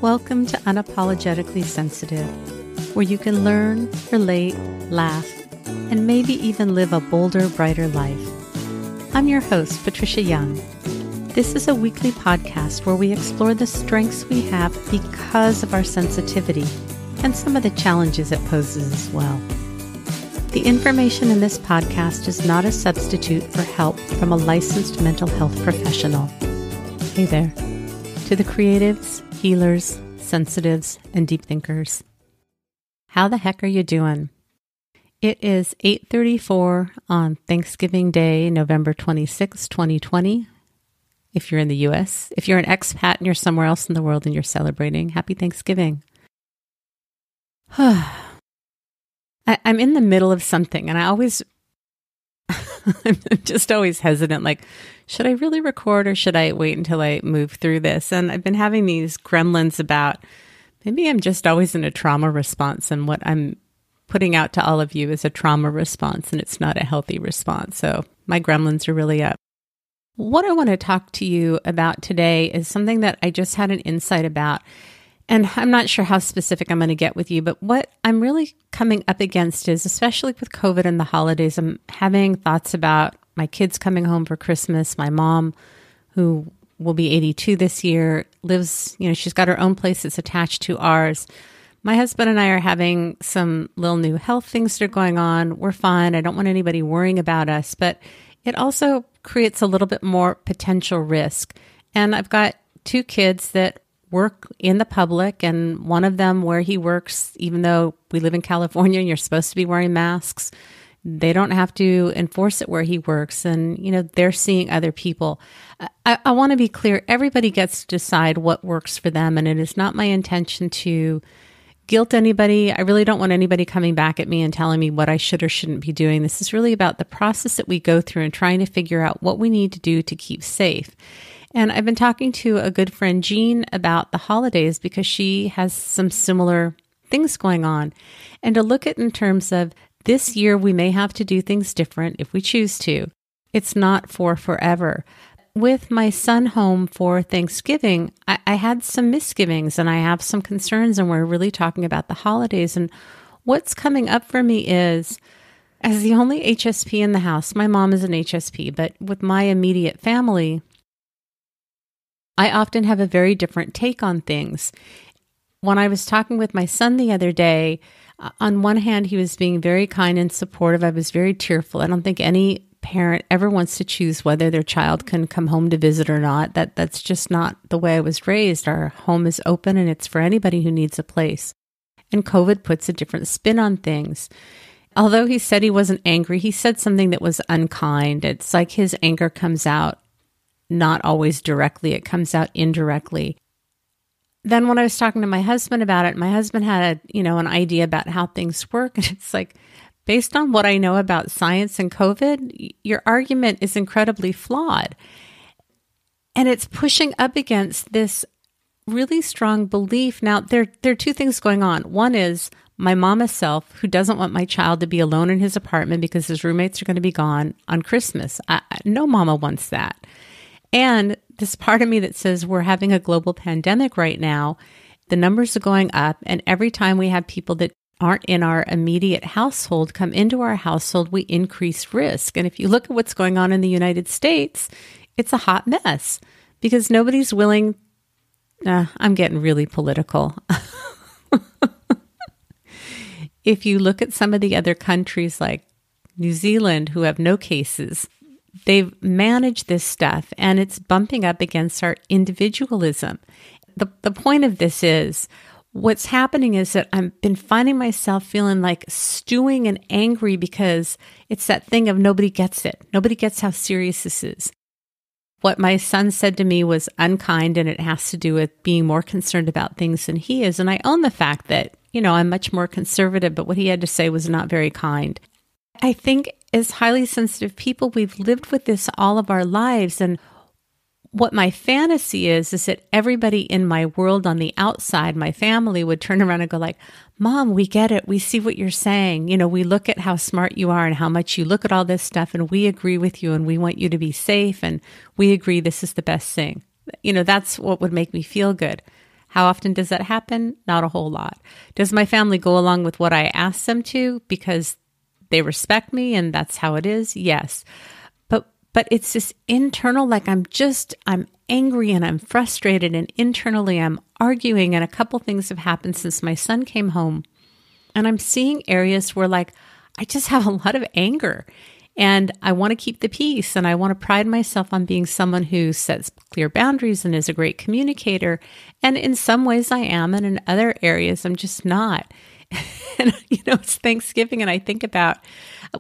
Welcome to Unapologetically Sensitive, where you can learn, relate, laugh, and maybe even live a bolder, brighter life. I'm your host, Patricia Young. This is a weekly podcast where we explore the strengths we have because of our sensitivity and some of the challenges it poses as well. The information in this podcast is not a substitute for help from a licensed mental health professional. Hey there, to the creatives, healers, sensitives, and deep thinkers. How the heck are you doing? It is 8:34 on Thanksgiving Day, November 26, 2020. If you're in the U.S., if you're an expat and you're somewhere else in the world and you're celebrating, happy Thanksgiving. I'm in the middle of something and I'm just always hesitant, like, should I really record or should I wait until I move through this? And I've been having these gremlins about maybe I'm just always in a trauma response and what I'm putting out to all of you is a trauma response and it's not a healthy response. So my gremlins are really up. What I want to talk to you about today is something that I just had an insight about. And I'm not sure how specific I'm going to get with you, but what I'm really coming up against is, especially with COVID and the holidays, I'm having thoughts about my kids coming home for Christmas. My mom, who will be 82 this year, lives, she's got her own place that's attached to ours. My husband and I are having some little new health things that are going on. We're fine. I don't want anybody worrying about us, but it also creates a little bit more potential risk. And I've got two kids that work in the public, and one of them where he works, even though we live in California and you're supposed to be wearing masks, they don't have to enforce it where he works. And, they're seeing other people. I want to be clear. Everybody gets to decide what works for them. And it is not my intention to guilt anybody. I really don't want anybody coming back at me and telling me what I should or shouldn't be doing. This is really about the process that we go through and trying to figure out what we need to do to keep safe. And I've been talking to a good friend, Jean, about the holidays because she has some similar things going on. And to look at in terms of this year, we may have to do things different if we choose to. It's not for forever. With my son home for Thanksgiving, I had some misgivings and I have some concerns, and we're really talking about the holidays. And what's coming up for me is, as the only HSP in the house, my mom is an HSP, but with my immediate family, I often have a very different take on things. When I was talking with my son the other day, on one hand, he was being very kind and supportive. I was very tearful. I don't think any parent ever wants to choose whether their child can come home to visit or not. That's just not the way I was raised. Our home is open and it's for anybody who needs a place. And COVID puts a different spin on things. Although he said he wasn't angry, he said something that was unkind. It's like his anger comes out not always directly, it comes out indirectly. Then when I was talking to my husband about it, my husband had an idea about how things work. And it's like, based on what I know about science and COVID, your argument is incredibly flawed. And it's pushing up against this really strong belief. Now, there are two things going on. One is my mama self, who doesn't want my child to be alone in his apartment because his roommates are going to be gone on Christmas. No mama wants that. And this part of me that says we're having a global pandemic right now, the numbers are going up, and every time we have people that aren't in our immediate household come into our household, we increase risk. And if you look at what's going on in the United States, it's a hot mess because nobody's willing. I'm getting really political. If you look at some of the other countries like New Zealand who have no cases, they've managed this stuff and it's bumping up against our individualism. The point of this is, what's happening is that I've been finding myself feeling like stewing and angry because it's that thing of nobody gets it. Nobody gets how serious this is. What my son said to me was unkind, and it has to do with being more concerned about things than he is. And I own the fact that, I'm much more conservative, but what he had to say was not very kind. I think as highly sensitive people, we've lived with this all of our lives. And what my fantasy is that everybody in my world on the outside, my family, would turn around and go like, Mom, we get it. We see what you're saying. We look at how smart you are and how much you look at all this stuff, and we agree with you, and we want you to be safe, and we agree this is the best thing. That's what would make me feel good. How often does that happen? Not a whole lot. Does my family go along with what I ask them to because they respect me and that's how it is? Yes. But it's this internal, like I'm angry and I'm frustrated and internally I'm arguing, and a couple things have happened since my son came home. And I'm seeing areas where like I just have a lot of anger and I want to keep the peace and I want to pride myself on being someone who sets clear boundaries and is a great communicator. And in some ways I am, and in other areas I'm just not. And, it's Thanksgiving and I think about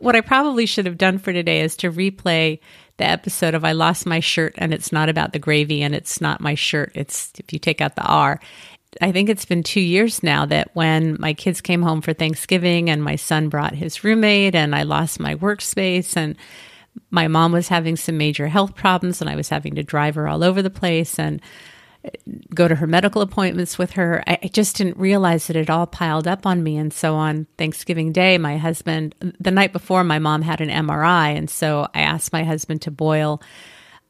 what I probably should have done for today is to replay the episode of I Lost My Shirt and It's Not About the Gravy and It's Not My Shirt. It's if you take out the R. I think it's been 2 years now that when my kids came home for Thanksgiving and my son brought his roommate and I lost my workspace and my mom was having some major health problems and I was having to drive her all over the place and go to her medical appointments with her. I just didn't realize that it all piled up on me. And so on Thanksgiving Day, my husband, the night before, my mom had an MRI. And so I asked my husband to boil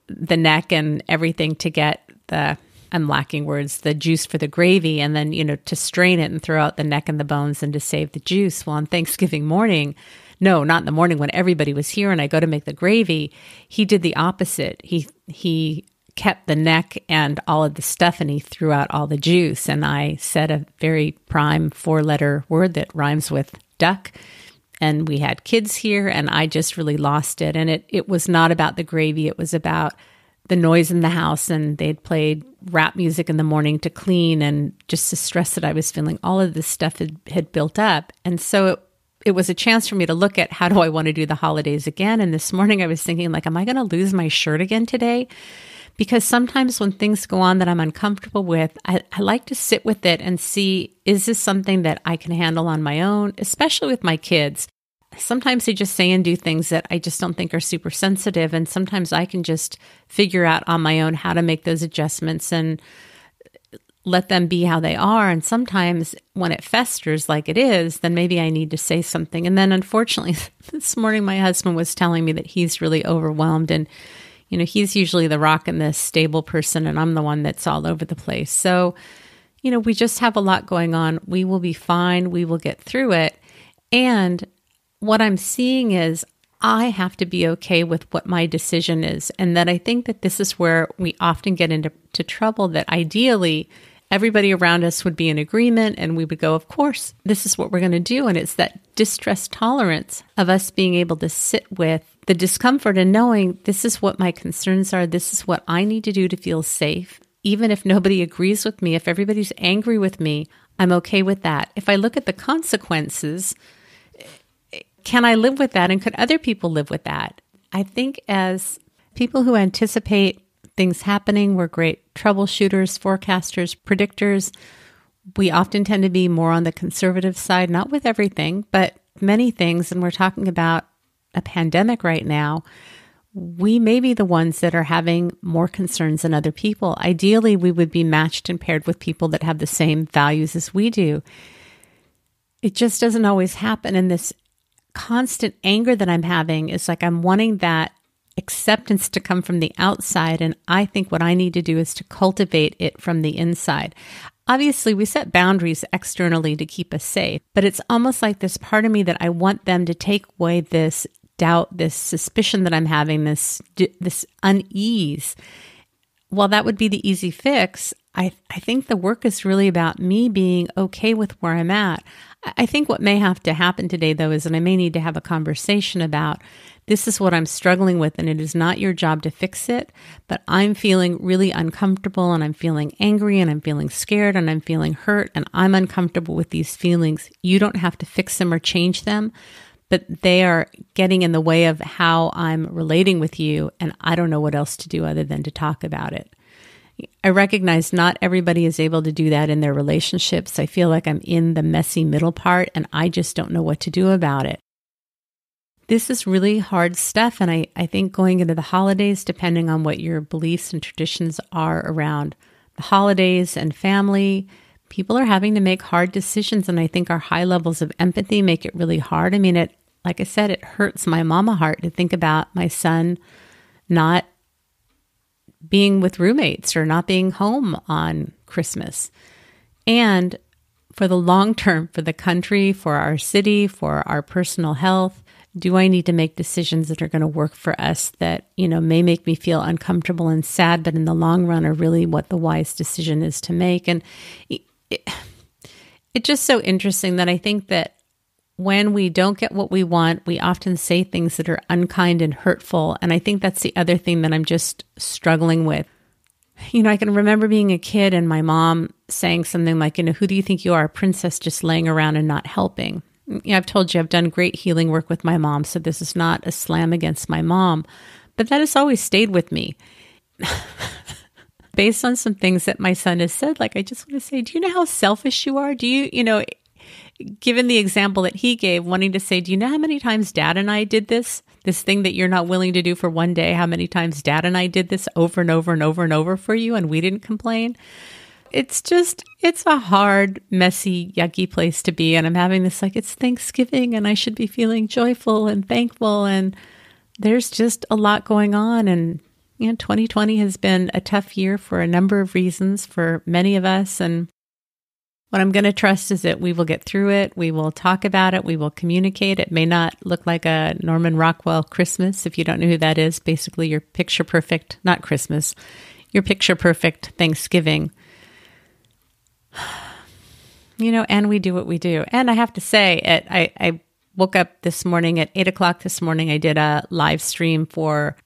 the neck and everything to get I'm lacking words, the juice for the gravy, and then, to strain it and throw out the neck and the bones and to save the juice. Well, on Thanksgiving morning, no, not in the morning when everybody was here and I go to make the gravy, he did the opposite. He kept the neck and all of the stuff and he threw out all the juice. And I said a very prime 4-letter word that rhymes with duck. And we had kids here and I just really lost it. And it was not about the gravy. It was about the noise in the house, and they'd played rap music in the morning to clean, and just the stress that I was feeling, all of this stuff had built up. And so it was a chance for me to look at how do I want to do the holidays again. And this morning I was thinking like, am I going to lose my shirt again today? Because sometimes when things go on that I'm uncomfortable with, I like to sit with it and see, is this something that I can handle on my own, especially with my kids? Sometimes they just say and do things that I just don't think are super sensitive. And sometimes I can just figure out on my own how to make those adjustments and let them be how they are. And sometimes when it festers like it is, then maybe I need to say something. And then unfortunately, this morning, my husband was telling me that he's really overwhelmed and he's usually the rock and the stable person, and I'm the one that's all over the place. So, we just have a lot going on. We will be fine. We will get through it. And what I'm seeing is I have to be okay with what my decision is. And that I think that this is where we often get into trouble, that ideally everybody around us would be in agreement and we would go, of course, this is what we're going to do. And it's that distress tolerance of us being able to sit with the discomfort and knowing this is what my concerns are. This is what I need to do to feel safe. Even if nobody agrees with me, if everybody's angry with me, I'm okay with that. If I look at the consequences, can I live with that? And could other people live with that? I think as people who anticipate things happening, we're great troubleshooters, forecasters, predictors. We often tend to be more on the conservative side, not with everything, but many things. And we're talking about a pandemic right now. We may be the ones that are having more concerns than other people. Ideally, we would be matched and paired with people that have the same values as we do. It just doesn't always happen. And this constant anger that I'm having is like I'm wanting that acceptance to come from the outside. And I think what I need to do is to cultivate it from the inside. Obviously, we set boundaries externally to keep us safe, but it's almost like this part of me that I want them to take away this doubt, this suspicion that I'm having, this unease. While that would be the easy fix, I think the work is really about me being okay with where I'm at. I think what may have to happen today, though, is that I may need to have a conversation about this is what I'm struggling with, and it is not your job to fix it, but I'm feeling really uncomfortable, and I'm feeling angry, and I'm feeling scared, and I'm feeling hurt, and I'm uncomfortable with these feelings. You don't have to fix them or change them, but they are getting in the way of how I'm relating with you, and I don't know what else to do other than to talk about it. I recognize not everybody is able to do that in their relationships. I feel like I'm in the messy middle part, and I just don't know what to do about it. This is really hard stuff, and I think going into the holidays, depending on what your beliefs and traditions are around the holidays and family, people are having to make hard decisions, and I think our high levels of empathy make it really hard. I mean, like I said, it hurts my mama heart to think about my son not being with roommates or not being home on Christmas. And for the long term, for the country, for our city, for our personal health, do I need to make decisions that are going to work for us that, may make me feel uncomfortable and sad, but in the long run are really what the wise decision is to make? And it's just so interesting that I think that when we don't get what we want, we often say things that are unkind and hurtful. And I think that's the other thing that I'm just struggling with. I can remember being a kid and my mom saying something like, who do you think you are, a princess just laying around and not helping? I've told you I've done great healing work with my mom, so this is not a slam against my mom, but that has always stayed with me. Based on some things that my son has said, I just want to say, do you know how selfish you are? Do you, given the example that he gave, wanting to say, do you know how many times Dad and I did this thing that you're not willing to do for one day, how many times Dad and I did this over and over and over and over for you and we didn't complain? It's a hard, messy, yucky place to be. And I'm having this it's Thanksgiving and I should be feeling joyful and thankful. And there's just a lot going on. And 2020 has been a tough year for a number of reasons for many of us. And what I'm going to trust is that we will get through it. We will talk about it. We will communicate. It may not look like a Norman Rockwell Christmas. If you don't know who that is, basically your picture perfect, not Christmas, your picture perfect Thanksgiving. And we do what we do. And I have to say, I woke up this morning at 8:00 this morning. I did a live stream for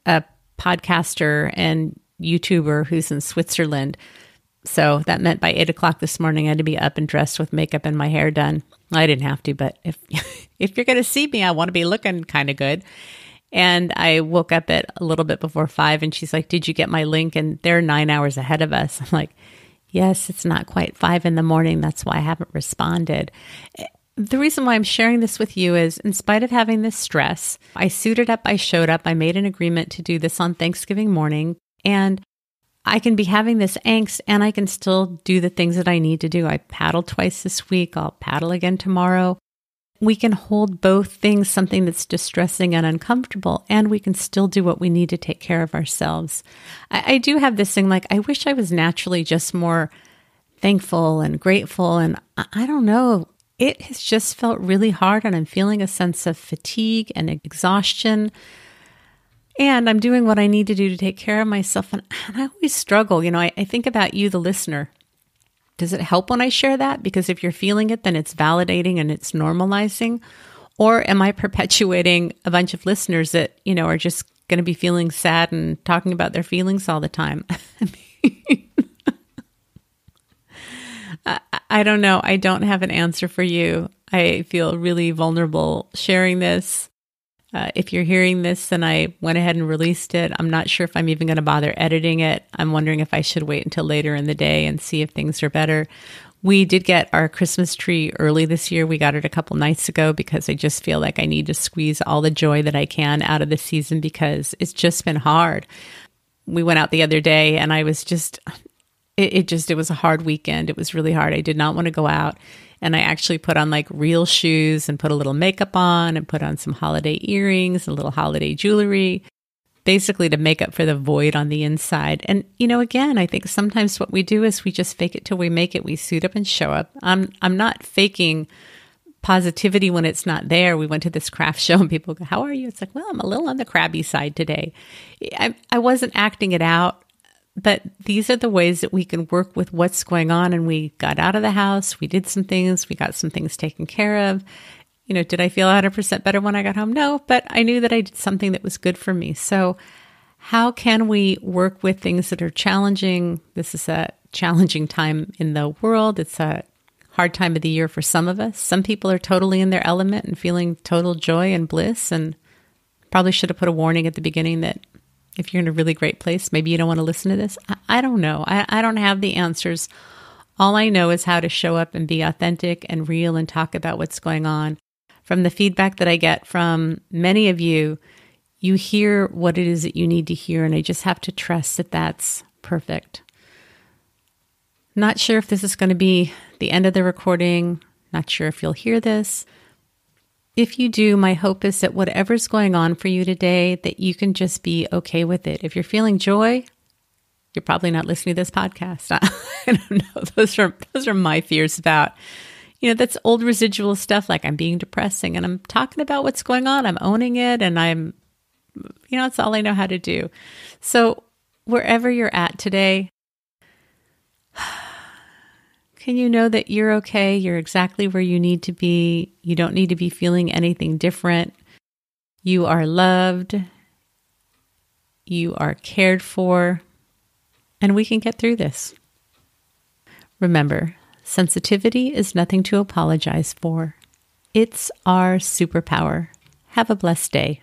a podcaster and YouTuber who's in Switzerland. So that meant by 8:00 this morning, I had to be up and dressed with makeup and my hair done. I didn't have to, but if you're going to see me, I want to be looking kind of good. And I woke up at a little bit before 5 and she's like, did you get my link? And they're 9 hours ahead of us. I'm like, yes, it's not quite 5 a.m. That's why I haven't responded. The reason why I'm sharing this with you is, in spite of having this stress, I suited up, I showed up, I made an agreement to do this on Thanksgiving morning, and I can be having this angst and I can still do the things that I need to do. I paddled twice this week. I'll paddle again tomorrow. We can hold both things, something that's distressing and uncomfortable, and we can still do what we need to take care of ourselves. I do have this thing, I wish I was naturally just more thankful and grateful. And I don't know, it has just felt really hard and I'm feeling a sense of fatigue and exhaustion. And I'm doing what I need to do to take care of myself. And I always struggle. I think about you, the listener. Does it help when I share that? Because if you're feeling it, then it's validating and it's normalizing. Or am I perpetuating a bunch of listeners that, are just going to be feeling sad and talking about their feelings all the time? I don't know. I don't have an answer for you. I feel really vulnerable sharing this. If you're hearing this and I went ahead and released it, I'm not sure if I'm even going to bother editing it. I'm wondering if I should wait until later in the day and see if things are better. We did get our Christmas tree early this year. We got it a couple nights ago because I just feel like I need to squeeze all the joy that I can out of the season because it's just been hard. We went out the other day and I was just, it was a hard weekend. It was really hard. I did not want to go out. And I actually put on real shoes and put a little makeup on and put on some holiday earrings and a little holiday jewelry, basically to make up for the void on the inside. And, again, I think sometimes what we do is we just fake it till we make it. We suit up and show up. I'm not faking positivity when it's not there. We went to this craft show and people go, how are you? It's like, well, I'm a little on the crabby side today. I wasn't acting it out. But these are the ways that we can work with what's going on. And we got out of the house. We did some things. We got some things taken care of. Did I feel 100% better when I got home? No, but I knew that I did something that was good for me. So how can we work with things that are challenging? This is a challenging time in the world. It's a hard time of the year for some of us. Some people are totally in their element and feeling total joy and bliss. And probably should have put a warning at the beginning that if you're in a really great place, maybe you don't want to listen to this. I don't know. I don't have the answers. All I know is how to show up and be authentic and real and talk about what's going on. From the feedback that I get from many of you, you hear what it is that you need to hear, and I just have to trust that that's perfect. Not sure if this is going to be the end of the recording. Not sure if you'll hear this. If you do, my hope is that whatever's going on for you today, that you can just be okay with it. If you're feeling joy, you're probably not listening to this podcast. I don't know. Those are my fears about, that's old residual stuff. Like I'm being depressing and I'm talking about what's going on. I'm owning it and I'm, it's all I know how to do. So wherever you're at today, can you know that you're okay? You're exactly where you need to be. You don't need to be feeling anything different. You are loved. You are cared for. And we can get through this. Remember, sensitivity is nothing to apologize for. It's our superpower. Have a blessed day.